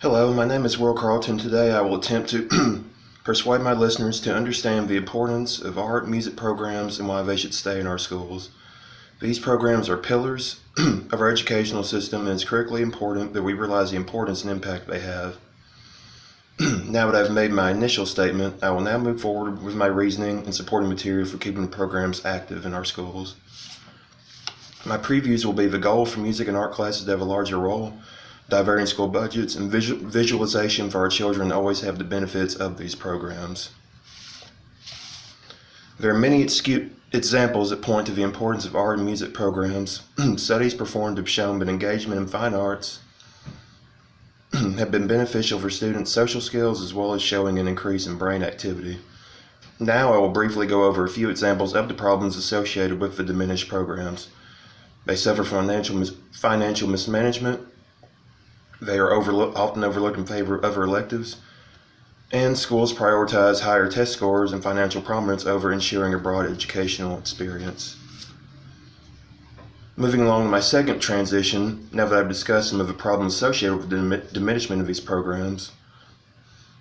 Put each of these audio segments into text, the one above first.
Hello, my name is Will Carlton. Today I will attempt to persuade my listeners to understand the importance of art and music programs and why they should stay in our schools. These programs are pillars of our educational system, and it's critically important that we realize the importance and impact they have. Now that I've made my initial statement, I will now move forward with my reasoning and supporting material for keeping the programs active in our schools. My previews will be the goal for music and art classes to have a larger role, diverting school budgets, and visualization for our children to always have the benefits of these programs. There are many examples that point to the importance of art and music programs. Studies performed have shown that engagement in fine arts have been beneficial for students' social skills as well as showing an increase in brain activity. Now I will briefly go over a few examples of the problems associated with the diminished programs. They suffer financial mismanagement. They are often overlooked in favor of other electives, and schools prioritize higher test scores and financial prominence over ensuring a broad educational experience. Moving along to my second transition, now that I've discussed some of the problems associated with the diminishment of these programs,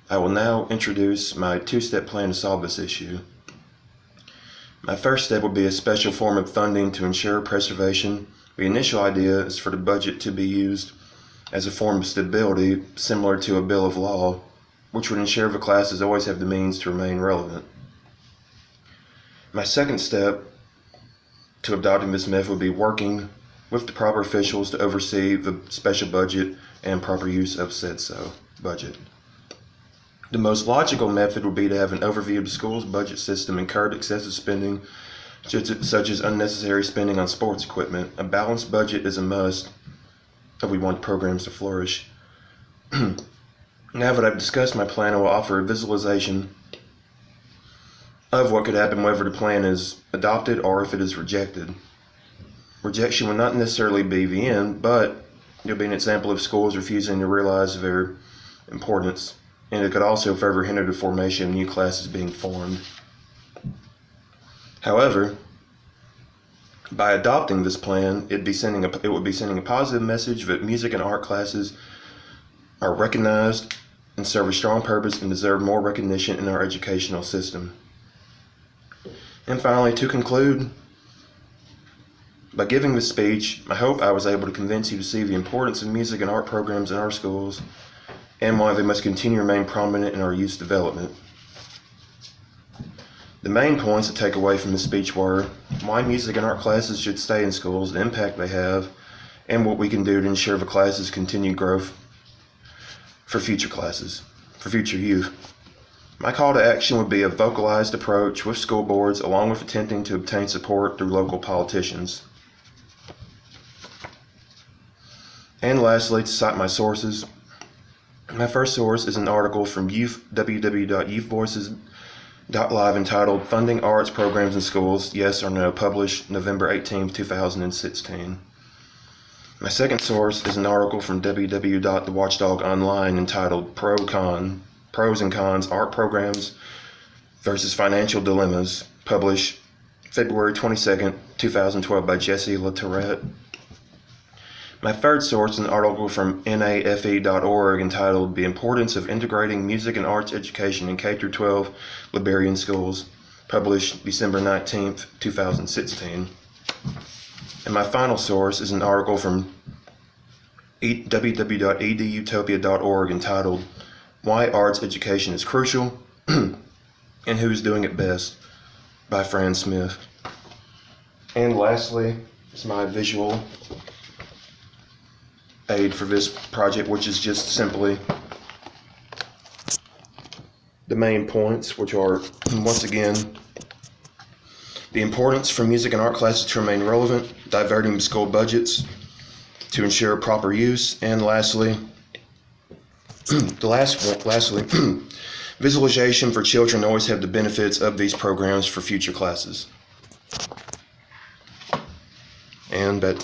I will now introduce my two-step plan to solve this issue. My first step will be a special form of funding to ensure preservation. The initial idea is for the budget to be used as a form of stability similar to a bill of law, which would ensure the classes always have the means to remain relevant. My second step to adopting this method would be working with the proper officials to oversee the special budget and proper use of said budget. The most logical method would be to have an overview of the school's budget system, incurred excessive spending, such as unnecessary spending on sports equipment. A balanced budget is a must if we want programs to flourish. Now that I've discussed my plan, I will offer a visualization of what could happen whether the plan is adopted or if it is rejected. Rejection will not necessarily be the end, but it'll be an example of schools refusing to realize their importance, and it could also further hinder the formation of new classes being formed. However, by adopting this plan, it would be sending a positive message that music and art classes are recognized and serve a strong purpose and deserve more recognition in our educational system. And finally, to conclude, by giving this speech, I hope I was able to convince you to see the importance of music and art programs in our schools and why they must continue to remain prominent in our youth development. The main points to take away from this speech were why music and art classes should stay in schools, the impact they have, and what we can do to ensure the classes' continued growth for future youth. My call to action would be a vocalized approach with school boards, along with attempting to obtain support through local politicians. And lastly, to cite my sources, my first source is an article from www.youthvoices.live entitled Funding Arts Programs in Schools, Yes or No, published November 18, 2016. My second source is an article from www.thewatchdog.online entitled Pros and Cons Art Programs versus Financial Dilemmas, published February 22, 2012 by Jesse LaTourette. My third source is an article from nafe.org entitled The Importance of Integrating Music and Arts Education in K-12 Liberian Schools, published December 19, 2016. And my final source is an article from www.edutopia.org entitled Why Arts Education is Crucial and Who's Doing It Best by Fran Smith. And lastly is my visual aid for this project, which is just simply the main points, which are, once again, the importance for music and art classes to remain relevant, diverting the school budgets to ensure proper use, and lastly, visualization for children to always have the benefits of these programs for future classes. And I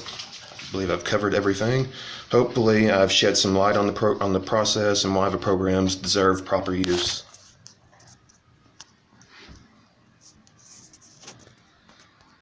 believe I've covered everything. Hopefully, I've shed some light on the process and why the programs deserve proper use.